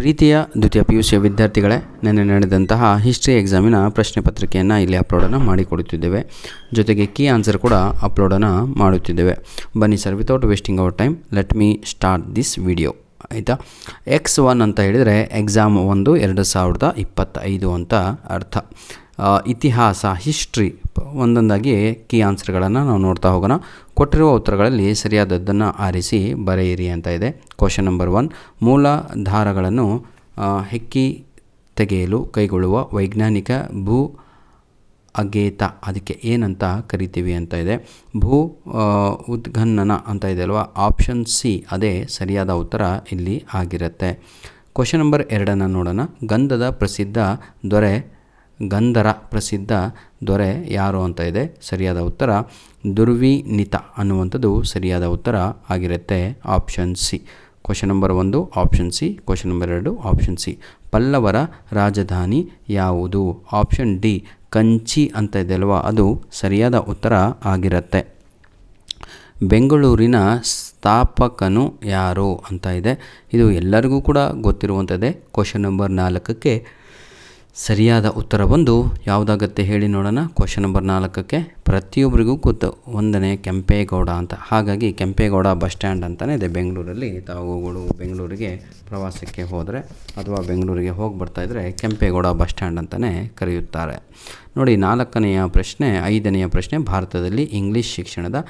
ಪ್ರೀತಿಯ ದ್ವಿತೀಯ PUC ವಿದ್ಯಾರ್ಥಿಗಳೇ, ನಿನ್ನೆ ನಡೆದಂತಹ ಹಿಸ್ಟ್ರಿ ಎಕ್ಸಾಮಿನ ಪ್ರಶ್ನೆ ಪತ್ರಿಕೆಯನ್ನು ಇಲ್ಲಿ ಅಪ್ಲೋಡನ್ನು ಮಾಡಿಕೊಡುತ್ತಿದ್ದೇವೆ. ಜೊತೆಗೆ ಕೀ ಆನ್ಸರ್ ಕೂಡ ಅಪ್ಲೋಡನ್ನು ಮಾಡುತ್ತಿದ್ದೇವೆ. ಬನ್ನಿ sir, without wasting our time let me start this video. ಆಯಿತಾ. X1 ಅಂತ ಹೇಳಿದರೆ ಎಕ್ಸಾಮ್ 1 2025 ಅಂತ ಅರ್ಥ. ಇತಿಹಾಸ, ಹಿಸ್ಟ್ರಿ ಒಂದೊಂದಾಗಿ ಕೀ ಆನ್ಸರ್ಗಳನ್ನು ನಾವು ನೋಡ್ತಾ ಹೋಗೋಣ. ಕೊಟ್ಟಿರುವ ಉತ್ತರಗಳಲ್ಲಿ ಸರಿಯಾದದ್ದನ್ನು ಆರಿಸಿ ಬರೆಯಿರಿ ಅಂತ ಇದೆ. ಕ್ವಶನ್ ನಂಬರ್ 1, ಮೂಲಾಧಾರಗಳನ್ನು ಹೆಕ್ಕಿ ತೆಗೆಯಲು ಕೈಗೊಳ್ಳುವ ವೈಜ್ಞಾನಿಕ ಭೂ ಅಗೆತ ಅದಕ್ಕೆ ಏನಂತ ಕರಿತೀವಿ ಅಂತ ಇದೆ. ಭೂ ಉತ್ಖನನ ಅಂತ ಇದೆ ಅಲ್ವಾ, ಆಪ್ಷನ್ ಸಿ ಅದೇ ಸರಿಯಾದ ಉತ್ತರ ಇಲ್ಲಿ ಆಗಿರುತ್ತೆ. ಕ್ವಶನ್ ನಂಬರ್ 2 ನೋಡೋಣ. ಗಂಧರ ಪ್ರಸಿದ್ಧ ದೊರೆ ಯಾರು ಅಂತ ಇದೆ. ಸರಿಯಾದ ಉತ್ತರ ದುರ್ವಿನಿತ ಅನ್ನುವಂಥದ್ದು ಸರಿಯಾದ ಉತ್ತರ ಆಗಿರುತ್ತೆ, option C. Question number 1 option C, question number 2 option C. ಪಲ್ಲವರ ರಾಜಧಾನಿ ಯಾವುದು? ಆಪ್ಷನ್ ಡಿ ಕಂಚಿ ಅಂತ ಇದೆ ಅಲ್ವಾ, ಅದು ಸರಿಯಾದ ಉತ್ತರ ಆಗಿರುತ್ತೆ. ಬೆಂಗಳೂರಿನ ಸ್ಥಾಪಕನು ಯಾರು ಅಂತ ಇದೆ. ಇದು ಎಲ್ಲರಿಗೂ ಕೂಡ ಗೊತ್ತಿರುವಂಥದ್ದೇ. ಕ್ವಶನ್ ನಂಬರ್ 4ಕ್ಕೆ ಸರಿಯಾದ ಉತ್ತರ ಬಂದು ಯಾವುದಾಗತ್ತೆ ಹೇಳಿ ನೋಡೋಣ. ಕ್ವಶನ್ ನಂಬರ್ 4ಕ್ಕೆ ಪ್ರತಿಯೊಬ್ಬರಿಗೂ ಗೊತ್ತು, 1ನೇ ಕೆಂಪೇಗೌಡ ಅಂತ. ಹಾಗಾಗಿ ಕೆಂಪೇಗೌಡ ಬಸ್ ಸ್ಟ್ಯಾಂಡ್ ಅಂತಲೇ ಇದೆ ಬೆಂಗಳೂರಲ್ಲಿ. ತಾವುಗಳು ಬೆಂಗಳೂರಿಗೆ ಪ್ರವಾಸಕ್ಕೆ ಹೋದರೆ ಅಥವಾ ಬೆಂಗಳೂರಿಗೆ ಹೋಗಿ ಬರ್ತಾಯಿದ್ರೆ ಕೆಂಪೇಗೌಡ ಬಸ್ ಸ್ಟ್ಯಾಂಡ್ ಅಂತಲೇ ಕರೆಯುತ್ತಾರೆ. ನೋಡಿ, 4ನೆಯ ಪ್ರಶ್ನೆ, 5ನೆಯ ಪ್ರಶ್ನೆ. ಭಾರತದಲ್ಲಿ ಇಂಗ್ಲೀಷ್ ಶಿಕ್ಷಣದ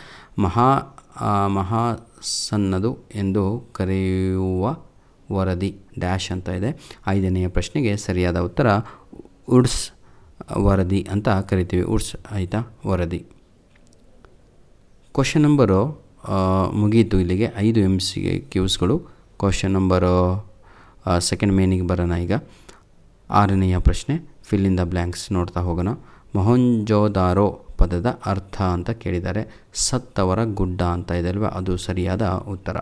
ಮಹಾಸನ್ನದು ಎಂದು ಕರೆಯುವ ವರದಿ ಡ್ಯಾಶ್ ಅಂತ ಇದೆ. 5ನೆಯ ಪ್ರಶ್ನೆಗೆ ಸರಿಯಾದ ಉತ್ತರ ವುಡ್ಸ್ ವರದಿ ಅಂತ ಕರಿತೀವಿ. ವುಡ್ಸ್ ಆಯಿತಾ, ವರದಿ. ಕ್ವಶನ್ ನಂಬರು ಮುಗೀತು ಇಲ್ಲಿಗೆ. 5 MCQsಗಳು. ಕ್ವಶನ್ ನಂಬರು ಸೆಕೆಂಡ್ ಮೇನಿಗೆ ಬರೋಣ ಈಗ. 6ನೆಯ ಪ್ರಶ್ನೆ, ಫಿಲ್ ಇನ್ ದ ಬ್ಲ್ಯಾಂಕ್ಸ್ ನೋಡ್ತಾ ಹೋಗೋಣ. ಮೊಹಂಜೋದಾರೋ ಪದದ ಅರ್ಥ ಅಂತ ಕೇಳಿದ್ದಾರೆ. ಸತ್ತವರ ಗುಡ್ಡ ಅಂತ ಇದೆ ಅಲ್ವಾ, ಅದು ಸರಿಯಾದ ಉತ್ತರ.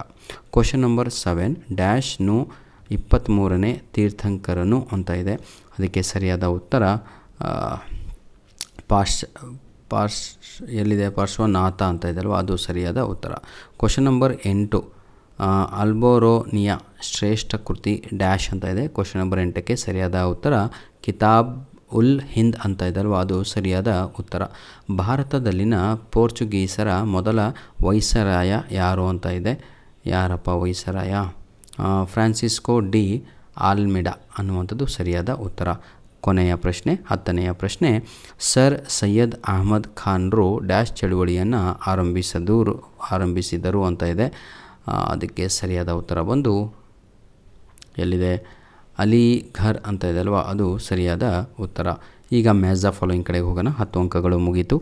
ಕ್ವಶನ್ ನಂಬರ್ 7, ಡ್ಯಾಶ್ನು 23ನೇ ತೀರ್ಥಂಕರನು ಅಂತ ಇದೆ. ಅದಕ್ಕೆ ಸರಿಯಾದ ಉತ್ತರ ಎಲ್ಲಿದೆ ಪಾರ್ಶ್ವನಾಥ ಅಂತ ಇದೆ ಅಲ್ವಾ, ಅದು ಸರಿಯಾದ ಉತ್ತರ. ಕ್ವಶನ್ ನಂಬರ್ 8, ಅಲ್ಬೋರೋನಿಯ ಶ್ರೇಷ್ಠ ಕೃತಿ ಡ್ಯಾಶ್ ಅಂತ ಇದೆ. ಕ್ವಶನ್ ನಂಬರ್ 8ಕ್ಕೆ ಸರಿಯಾದ ಉತ್ತರ ಕಿತಾಬ್ ಉಲ್ ಹಿಂದ್ ಅಂತ ಇದೆ ಅಲ್ವಾ, ಅದು ಸರಿಯಾದ ಉತ್ತರ. ಭಾರತದಲ್ಲಿನ ಪೋರ್ಚುಗೀಸರ ಮೊದಲ ವೈಸರಾಯ ಯಾರು ಅಂತ ಇದೆ. ಯಾರಪ್ಪ ವೈಸರಾಯ? ಫ್ರಾನ್ಸಿಸ್ಕೋ ಡಿ ಆಲ್ಮೆಡಾ ಅನ್ನುವಂಥದ್ದು ಸರಿಯಾದ ಉತ್ತರ. ಕೊನೆಯ ಪ್ರಶ್ನೆ, 10ನೆಯ ಪ್ರಶ್ನೆ. ಸರ್ ಸೈಯದ್ ಅಹಮದ್ ಖಾನ್ರು ಡ್ಯಾಶ್ ಚಳುವಳಿಯನ್ನು ಆರಂಭಿಸಿದರು ಅಂತ ಇದೆ. ಅದಕ್ಕೆ ಸರಿಯಾದ ಉತ್ತರ ಬಂದು ಎಲ್ಲಿದೆ? ಅಲಿಘರ್ ಅಂತ ಇದೆ ಅಲ್ವಾ, ಅದು ಸರಿಯಾದ ಉತ್ತರ. ಈಗ ಮ್ಯಾಚ್ ದ ಫಾಲೋಯಿಂಗ್ ಕಡೆಗೆ ಹೋಗೋಣ. 10 ಅಂಕಗಳು ಮುಗೀತು.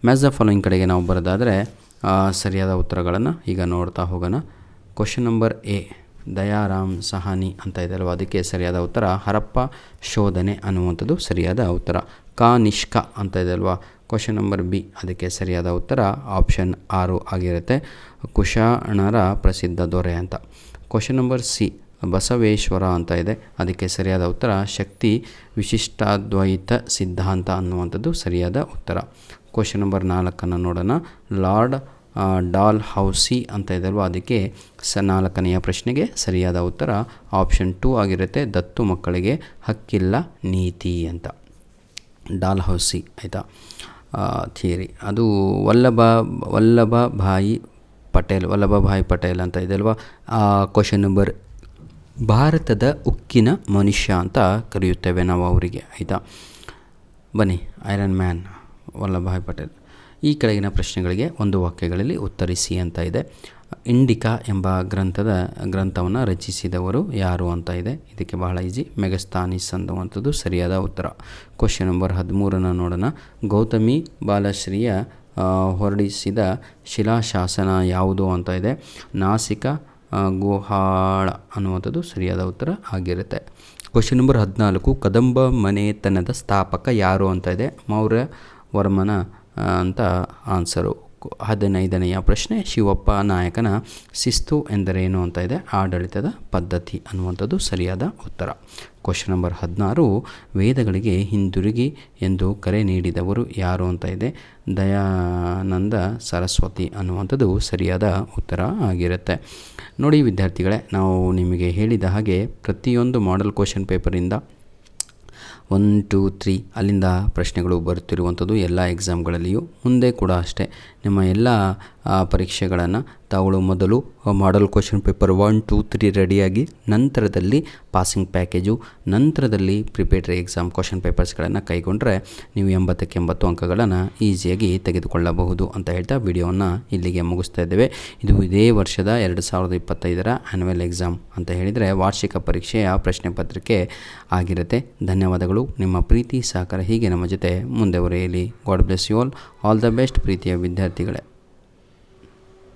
ಮ್ಯಾಚ್ ದ ಫಾಲೋಯಿಂಗ್ ಕಡೆಗೆ ನಾವು ಬರೋದಾದರೆ ಸರಿಯಾದ ಉತ್ತರಗಳನ್ನು ಈಗ ನೋಡ್ತಾ ಹೋಗೋಣ. Question number A, Dayaram Sawhney ಅಂತ ಇದೆ ಅಲ್ವಾ, ಅದಕ್ಕೆ ಸರಿಯಾದ ಉತ್ತರ ಹರಪ್ಪ ಶೋಧನೆ ಅನ್ನುವಂಥದ್ದು ಸರಿಯಾದ ಉತ್ತರ. ಕಾನಿಷ್ಕ ಅಂತ ಇದೆ ಅಲ್ವಾ. ಕ್ವಶನ್ ನಂಬರ್ ಬಿ, ಅದಕ್ಕೆ ಸರಿಯಾದ ಉತ್ತರ ಆಪ್ಷನ್ 6 ಆಗಿರುತ್ತೆ, ಕುಶಾಣರ ಪ್ರಸಿದ್ಧ ದೊರೆ ಅಂತ. ಕ್ವಶನ್ ನಂಬರ್ ಸಿ, ಬಸವೇಶ್ವರ ಅಂತ ಇದೆ. ಅದಕ್ಕೆ ಸರಿಯಾದ ಉತ್ತರ ಶಕ್ತಿ ವಿಶಿಷ್ಟಾದ್ವೈತ ಸಿದ್ಧಾಂತ ಅನ್ನುವಂಥದ್ದು ಸರಿಯಾದ ಉತ್ತರ. ಕ್ವಶನ್ ನಂಬರ್ 4 ನೋಡೋಣ. ಲಾರ್ಡ್ ಡಾಲ್ ಹೌಸಿ ಅಂತ ಇದೆ ಅಲ್ವಾ, ಅದಕ್ಕೆ 4ನೆಯ ಪ್ರಶ್ನೆಗೆ ಸರಿಯಾದ ಉತ್ತರ ಆಪ್ಷನ್ 2 ಆಗಿರುತ್ತೆ, ದತ್ತು ಮಕ್ಕಳಿಗೆ ಹಕ್ಕಿಲ್ಲ ನೀತಿ ಅಂತ. ಡಾಲ್ ಹೌಸಿ ಆಯಿತಾ, ಥಿಯರಿ. ಅದು ವಲ್ಲಭಭಾಯಿ ಪಟೇಲ್ ಅಂತ ಇದೆ ಅಲ್ವಾ. ಕ್ವಶನ್ ನಂಬರ್, ಭಾರತದ ಉಕ್ಕಿನ ಮನುಷ್ಯ ಅಂತ ಕರೆಯುತ್ತೇವೆ ನಾವು ಅವರಿಗೆ, ಆಯಿತಾ. ಬನ್ನಿ, ಐರನ್ ಮ್ಯಾನ್ ವಲ್ಲಭಭಾಯಿ ಪಟೇಲ್. ಈ ಕೆಳಗಿನ ಪ್ರಶ್ನೆಗಳಿಗೆ 1 ವಾಕ್ಯಗಳಲ್ಲಿ ಉತ್ತರಿಸಿ ಅಂತ ಇದೆ. ಇಂಡಿಕಾ ಎಂಬ ಗ್ರಂಥವನ್ನು ರಚಿಸಿದವರು ಯಾರು ಅಂತ ಇದೆ. ಇದಕ್ಕೆ ಬಹಳ ಈಸಿ, ಮೆಗಸ್ತಾನಿಸ್ ಅನ್ನುವಂಥದ್ದು ಸರಿಯಾದ ಉತ್ತರ. ಕ್ವಶನ್ ನಂಬರ್ 13 ನೋಡೋಣ. ಗೌತಮಿ ಬಾಲಶ್ರೀಯ ಹೊರಡಿಸಿದ ಶಿಲಾಶಾಸನ ಯಾವುದು ಅಂತ ಇದೆ. ನಾಸಿಕ ಗುಹಾಳ ಅನ್ನುವಂಥದ್ದು ಸರಿಯಾದ ಉತ್ತರ ಆಗಿರುತ್ತೆ. ಕ್ವಶನ್ ನಂಬರ್ 14, ಕದಂಬ ಮನೆತನದ ಸ್ಥಾಪಕ ಯಾರು ಅಂತ ಇದೆ. ಮೌರ್ಯ ವರ್ಮನ ಅಂತ ಆನ್ಸರು. 15ನೆಯ ಪ್ರಶ್ನೆ, ಶಿವಪ್ಪ ನಾಯಕನ ಶಿಸ್ತು ಎಂದರೇನು ಅಂತ ಇದೆ. ಆಡಳಿತದ ಪದ್ಧತಿ ಅನ್ನುವಂಥದ್ದು ಸರಿಯಾದ ಉತ್ತರ. ಕ್ವಶನ್ ನಂಬರ್ 16, ವೇದಗಳಿಗೆ ಹಿಂದಿರುಗಿ ಎಂದು ಕರೆ ನೀಡಿದವರು ಯಾರು ಅಂತ ಇದೆ. ದಯಾನಂದ ಸರಸ್ವತಿ ಅನ್ನುವಂಥದ್ದು ಸರಿಯಾದ ಉತ್ತರ ಆಗಿರುತ್ತೆ. ನೋಡಿ ವಿದ್ಯಾರ್ಥಿಗಳೇ, ನಾವು ನಿಮಗೆ ಹೇಳಿದ ಹಾಗೆ ಪ್ರತಿಯೊಂದು ಮಾಡೆಲ್ ಕ್ವಶನ್ ಪೇಪರಿಂದ 1, 2, 3 ಅಲ್ಲಿಂದ ಪ್ರಶ್ನೆಗಳು ಬರುತ್ತಿರುವಂಥದ್ದು ಎಲ್ಲ ಎಕ್ಸಾಮ್ಗಳಲ್ಲಿಯೂ. ಮುಂದೆ ಕೂಡ ಅಷ್ಟೇ ನಿಮ್ಮ ಎಲ್ಲ ಪರೀಕ್ಷೆಗಳನ್ನು ತಾವುಗಳು ಮೊದಲು ಮಾಡೆಲ್ ಕ್ವಶನ್ ಪೇಪರ್ 1, 2, 3 ರೆಡಿಯಾಗಿ, ನಂತರದಲ್ಲಿ ಪಾಸಿಂಗ್ ಪ್ಯಾಕೇಜು, ನಂತರದಲ್ಲಿ ಪ್ರಿಪೇಟರಿ ಎಕ್ಸಾಮ್ ಕ್ವಶನ್ ಪೇಪರ್ಸ್ಗಳನ್ನು ಕೈಗೊಂಡ್ರೆ ನೀವು 80ಕ್ಕೆ 80 ಅಂಕಗಳನ್ನು ಈಸಿಯಾಗಿ ತೆಗೆದುಕೊಳ್ಳಬಹುದು ಅಂತ ಹೇಳ್ತಾ ವಿಡಿಯೋವನ್ನು ಇಲ್ಲಿಗೆ ಮುಗಿಸ್ತಾ ಇದ್ದೇವೆ. ಇದು ಇದೇ ವರ್ಷದ 2025ರ ಆ್ಯನ್ಯುವಲ್ ಎಕ್ಸಾಮ್ ಅಂತ ಹೇಳಿದರೆ ವಾರ್ಷಿಕ ಪರೀಕ್ಷೆಯ ಪ್ರಶ್ನೆ ಪತ್ರಿಕೆ ಆಗಿರುತ್ತೆ. ಧನ್ಯವಾದಗಳು. ನಿಮ್ಮ ಪ್ರೀತಿ ಸಹಕಾರ ಹೀಗೆ ನಮ್ಮ ಜೊತೆ ಮುಂದೆ ಬರೆಯಲಿ. God bless you all the best ಪ್ರೀತಿಯ ವಿದ್ಯಾರ್ಥಿಗಳೇ.